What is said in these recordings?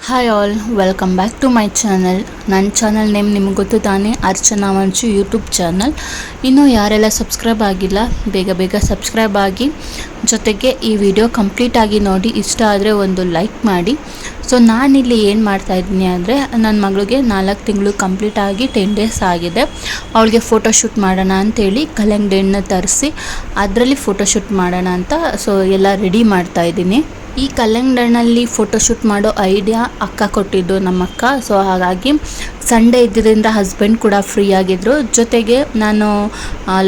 Hi all, welcome back to my channel. ನನ್ನ channel name ನಿಮ್ಗೆ ಗೊತ್ತು ತಾನೇ, ಅರ್ಚನಾ ಮಂಚು ಯೂಟ್ಯೂಬ್ ಚಾನಲ್. ಇನ್ನೂ ಯಾರೆಲ್ಲ ಸಬ್ಸ್ಕ್ರೈಬ್ ಆಗಿಲ್ಲ ಬೇಗ ಬೇಗ ಸಬ್ಸ್ಕ್ರೈಬ್ ಆಗಿ, ಜೊತೆಗೆ ಈ ವಿಡಿಯೋ ಕಂಪ್ಲೀಟಾಗಿ ನೋಡಿ, ಇಷ್ಟ ಆದರೆ ಒಂದು ಲೈಕ್ ಮಾಡಿ. ಸೊ ನಾನಿಲ್ಲಿ ಏನು ಮಾಡ್ತಾಯಿದ್ದೀನಿ ಅಂದರೆ, ನನ್ನ ಮಗಳಿಗೆ 4 ತಿಂಗಳು ಕಂಪ್ಲೀಟ್ ಆಗಿ 10 ಡೇಸ್ ಆಗಿದೆ. ಅವಳಿಗೆ ಫೋಟೋಶೂಟ್ ಮಾಡೋಣ ಅಂಥೇಳಿ ಕಲ್ಲಂಗಡಿಯನ್ನು ತರಿಸಿ ಅದರಲ್ಲಿ ಫೋಟೋಶೂಟ್ ಮಾಡೋಣ ಅಂತ ಸೊ ಎಲ್ಲ ರೆಡಿ ಮಾಡ್ತಾಯಿದ್ದೀನಿ. ಈ ಕಲ್ಲಂಗಡಿ ಫೋಟೋಶೂಟ್ ಮಾಡೋ ಐಡಿಯಾ ಅಕ್ಕ ಕೊಟ್ಟಿದ್ದು, ನಮ್ಮಕ್ಕ. ಸೊ ಹಾಗಾಗಿ ಸಂಡೇ ಇದ್ದಿದ್ದರಿಂದ ಹಸ್ಬೆಂಡ್ ಕೂಡ ಫ್ರೀ ಆಗಿದ್ದರು. ಜೊತೆಗೆ ನಾನು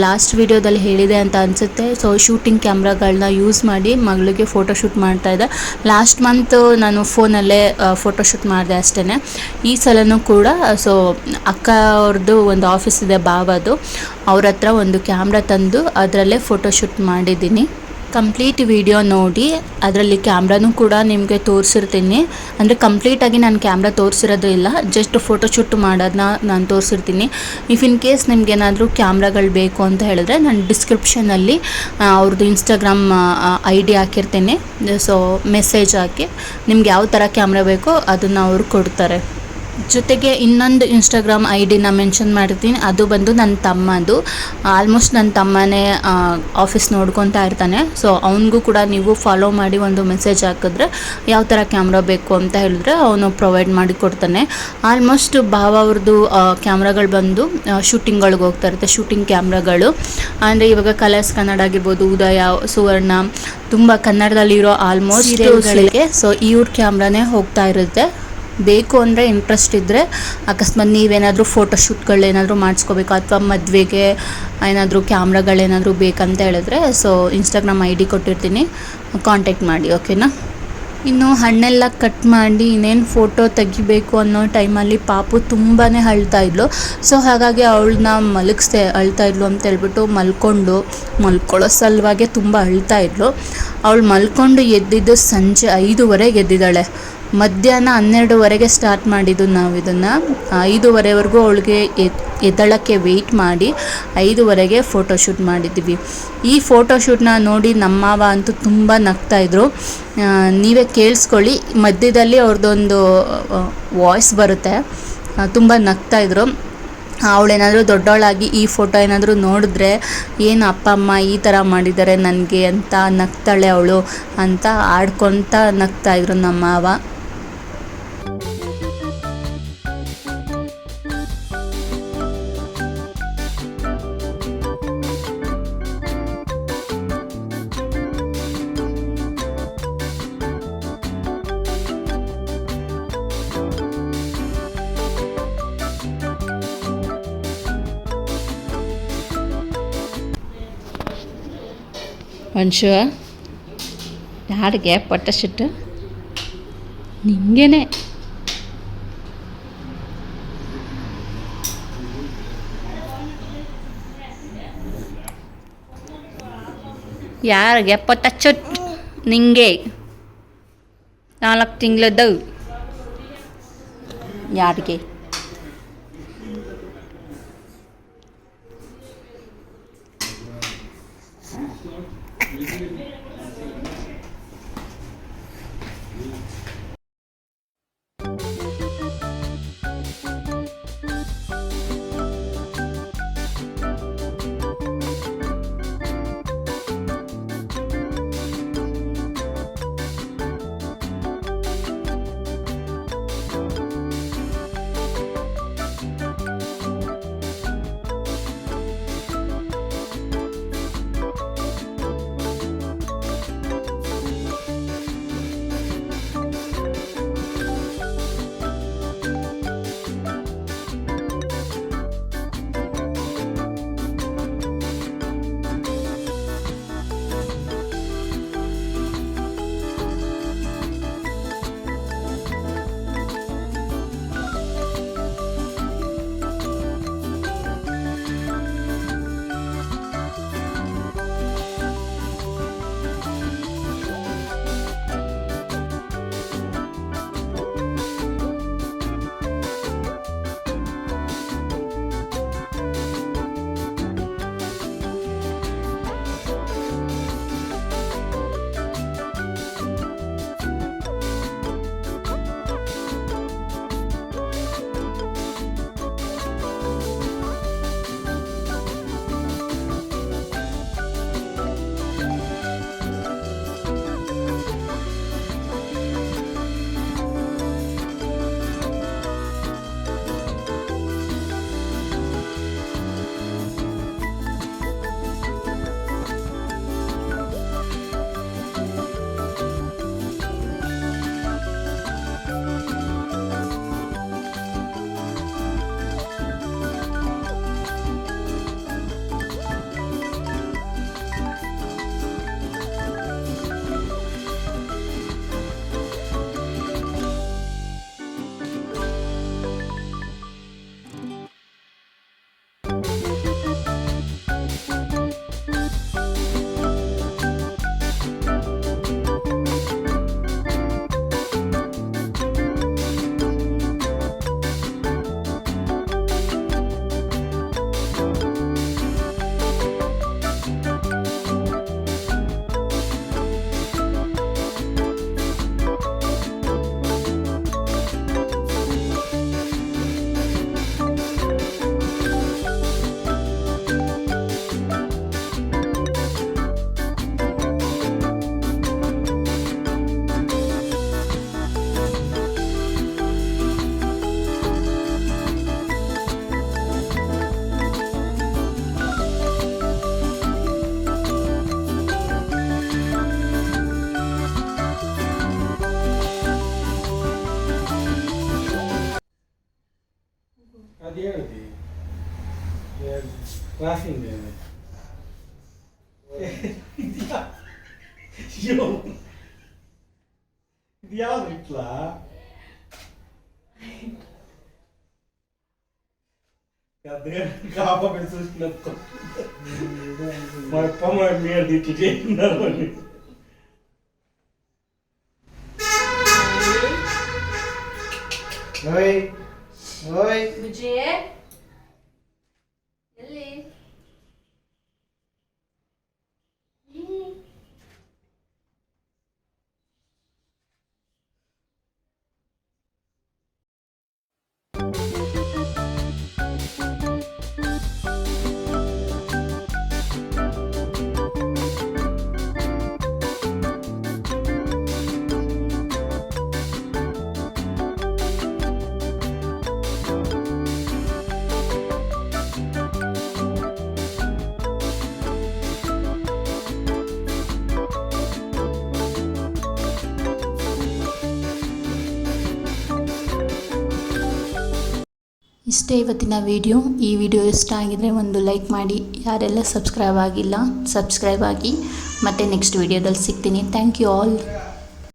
ಲಾಸ್ಟ್ ವಿಡಿಯೋದಲ್ಲಿ ಹೇಳಿದೆ ಅಂತ ಅನಿಸುತ್ತೆ, ಸೊ ಶೂಟಿಂಗ್ ಕ್ಯಾಮ್ರಾಗಳನ್ನ ಯೂಸ್ ಮಾಡಿ ಮಗಳಿಗೆ ಫೋಟೋಶೂಟ್ ಮಾಡ್ತಾಯಿದ್ದೆ. ಲಾಸ್ಟ್ ಮಂತ್ ನಾನು ಫೋನಲ್ಲೇ ಫೋಟೋಶೂಟ್ ಮಾಡಿದೆ ಅಷ್ಟೇ. ಈ ಸಲನೂ ಕೂಡ ಸೊ ಅಕ್ಕ ಅವ್ರದ್ದು ಒಂದು ಆಫೀಸ್ ಇದೆ ಬಾವದು, ಅವ್ರ ಹತ್ರ ಒಂದು ಕ್ಯಾಮ್ರಾ ತಂದು ಅದರಲ್ಲೇ ಫೋಟೋಶೂಟ್ ಮಾಡಿದ್ದೀನಿ. ಕಂಪ್ಲೀಟ್ ವಿಡಿಯೋ ನೋಡಿ, ಅದರಲ್ಲಿ ಕ್ಯಾಮ್ರಾನೂ ಕೂಡ ನಿಮಗೆ ತೋರಿಸಿರ್ತೀನಿ. ಅಂದರೆ ಕಂಪ್ಲೀಟಾಗಿ ನಾನು ಕ್ಯಾಮ್ರಾ ತೋರಿಸಿರೋದು ಇಲ್ಲ, ಜಸ್ಟ್ ಫೋಟೋಶೂಟ್ ಮಾಡೋದನ್ನ ನಾನು ತೋರಿಸಿರ್ತೀನಿ. ಇಫ್ ಇನ್ ಕೇಸ್ ನಿಮ್ಗೇನಾದರೂ ಕ್ಯಾಮ್ರಾಗಳು ಬೇಕು ಅಂತ ಹೇಳಿದ್ರೆ ನಾನು ಡಿಸ್ಕ್ರಿಪ್ಷನಲ್ಲಿ ಅವ್ರದ್ದು ಇನ್ಸ್ಟಾಗ್ರಾಮ್ ID ಹಾಕಿರ್ತೀನಿ. ಸೊ ಮೆಸೇಜ್ ಹಾಕಿ ನಿಮ್ಗೆ ಯಾವ ಥರ ಕ್ಯಾಮ್ರಾ ಬೇಕೋ ಅದನ್ನು ಅವರು ಕೊಡ್ತಾರೆ. ಜೊತೆಗೆ ಇನ್ನೊಂದು ಇನ್ಸ್ಟಾಗ್ರಾಮ್ ID ಮೆನ್ಷನ್ ಮಾಡಿರ್ತೀನಿ, ಅದು ಬಂದು ನನ್ನ ತಮ್ಮದು. ಆಲ್ಮೋಸ್ಟ್ ನನ್ನ ತಮ್ಮನೇ ಆಫೀಸ್ ನೋಡ್ಕೊತಾ ಇರ್ತಾನೆ. ಸೊ ಅವನಿಗೂ ಕೂಡ ನೀವು ಫಾಲೋ ಮಾಡಿ ಒಂದು ಮೆಸೇಜ್ ಹಾಕಿದ್ರೆ ಯಾವ ಥರ ಕ್ಯಾಮ್ರಾ ಬೇಕು ಅಂತ ಹೇಳಿದ್ರೆ ಅವನು ಪ್ರೊವೈಡ್ ಮಾಡಿ ಕೊಡ್ತಾನೆ. ಆಲ್ಮೋಸ್ಟ್ ಭಾವ ಅವ್ರದ್ದು ಕ್ಯಾಮ್ರಾಗಳು ಬಂದು ಶೂಟಿಂಗ್ಗಳಿಗೆ ಹೋಗ್ತಾ ಇರುತ್ತೆ, ಶೂಟಿಂಗ್ ಕ್ಯಾಮ್ರಾಗಳು. ಅಂದರೆ ಇವಾಗ ಕಲರ್ಸ್ ಕನ್ನಡ ಆಗಿರ್ಬೋದು, ಉದಯ, ಸುವರ್ಣ, ತುಂಬ ಕನ್ನಡದಲ್ಲಿರೋ ಆಲ್ಮೋಸ್ಟ್ ಹೀರೋಗಳಿಗೆ ಸೊ ಇವ್ರ ಕ್ಯಾಮ್ರಾನೇ ಹೋಗ್ತಾ ಇರುತ್ತೆ. ಬೇಕು ಅಂದರೆ ಇಂಟ್ರೆಸ್ಟ್ ಇದ್ದರೆ ಅಕಸ್ಮಾತ್ ನೀವೇನಾದರೂ ಫೋಟೋಶೂಟ್ಗಳೇನಾದರೂ ಮಾಡಿಸ್ಕೋಬೇಕು ಅಥವಾ ಮದುವೆಗೆ ಏನಾದರೂ ಕ್ಯಾಮ್ರಾಗಳೇನಾದರೂ ಬೇಕಂತ ಹೇಳಿದ್ರೆ ಸೊ ಇನ್ಸ್ಟಾಗ್ರಾಮ್ ID ಕೊಟ್ಟಿರ್ತೀನಿ, ಕಾಂಟ್ಯಾಕ್ಟ್ ಮಾಡಿ, ಓಕೆನಾ. ಇನ್ನು ಹಣ್ಣೆಲ್ಲ ಕಟ್ ಮಾಡಿ ಇನ್ನೇನು ಫೋಟೋ ತೆಗಿಬೇಕು ಅನ್ನೋ ಟೈಮಲ್ಲಿ ಪಾಪು ತುಂಬಾ ಅಳ್ತಾಯಿದ್ಲು. ಸೊ ಹಾಗಾಗಿ ಅವಳನ್ನ ಅಳ್ತಾಯಿದ್ಲು ಅಂತ ಹೇಳ್ಬಿಟ್ಟು ಮಲ್ಕೊಳ್ಳೋ ಸಲುವಾಗಿ ತುಂಬ ಅಳ್ತಾಯಿದ್ಲು. ಅವಳು ಮಲ್ಕೊಂಡು ಎದ್ದಿದ್ದು ಸಂಜೆ 5:30 ಎದ್ದಿದ್ದಾಳೆ. ಮಧ್ಯಾಹ್ನ 12:00 ಸ್ಟಾರ್ಟ್ ಮಾಡಿದ್ದು ನಾವು ಇದನ್ನು. 5:30ವರೆಗೂ ಅವಳಿಗೆ ಎದ್ದಳಕ್ಕೆ ವೆಯ್ಟ್ ಮಾಡಿ 5:00 ಫೋಟೋಶೂಟ್ ಮಾಡಿದ್ವಿ. ಈ ಫೋಟೋಶೂಟ್ನ ನೋಡಿ ನಮ್ಮ ಮಾವ ಅಂತೂ ತುಂಬ ನಗ್ತಾಯಿದ್ರು. ನೀವೇ ಕೇಳಿಸ್ಕೊಳ್ಳಿ, ಮಧ್ಯದಲ್ಲಿ ಅವ್ರದ್ದೊಂದು ವಾಯ್ಸ್ ಬರುತ್ತೆ, ತುಂಬ ನಗ್ತಾಯಿದ್ರು. ಅವಳೇನಾದರೂ ದೊಡ್ಡವಳಾಗಿ ಈ ಫೋಟೋ ಏನಾದರೂ ನೋಡಿದ್ರೆ ಏನು ಅಪ್ಪ ಅಮ್ಮ ಈ ಥರ ಮಾಡಿದ್ದಾರೆ ನನಗೆ ಅಂತ ನಗ್ತಾಳೆ ಅವಳು ಅಂತ ಆಡ್ಕೊತ ನಗ್ತಾಯಿದ್ರು ನಮ್ಮ ಮಾವ. ವಂಶು, ಯಾರಿಗೆ ಫೋಟೋಶೂಟ್? ನಿಂಗೇನೆ. ಯಾರಿಗೆ ಫೋಟೋಶೂಟ್? ನಿಂಗೆ 4 ತಿಂಗಳದ್ದು. ಯಾರಿಗೆ? ಹೇಳ್ದಿ ಕ್ರಾಸಿಂಗ್ ಇದು ಯಾವ್ದು ಇಟ್ಲಾ ಕಾಪ ಬೆಳೆಸಿನತ್ತು ಮಪ್ಪ ಮಾಡಿ ಹೇಳ್ದಿಟ್ಟಿದೆ ಓಯ್ ಓಯ್ ವಿಜಯ ಎಲ್ಲಿ ಇಷ್ಟೇ ಇವತ್ತಿನ ವಿಡಿಯೋ. ಈ ವಿಡಿಯೋ ಇಷ್ಟ ಆಗಿದರೆ ಒಂದು ಲೈಕ್ ಮಾಡಿ, ಯಾರೆಲ್ಲ ಸಬ್ಸ್ಕ್ರೈಬ್ ಆಗಿಲ್ಲ ಸಬ್ಸ್ಕ್ರೈಬ್ ಆಗಿ. ಮತ್ತೆ ನೆಕ್ಸ್ಟ್ ವಿಡಿಯೋದಲ್ಲಿ ಸಿಗ್ತೀನಿ. Thank you all.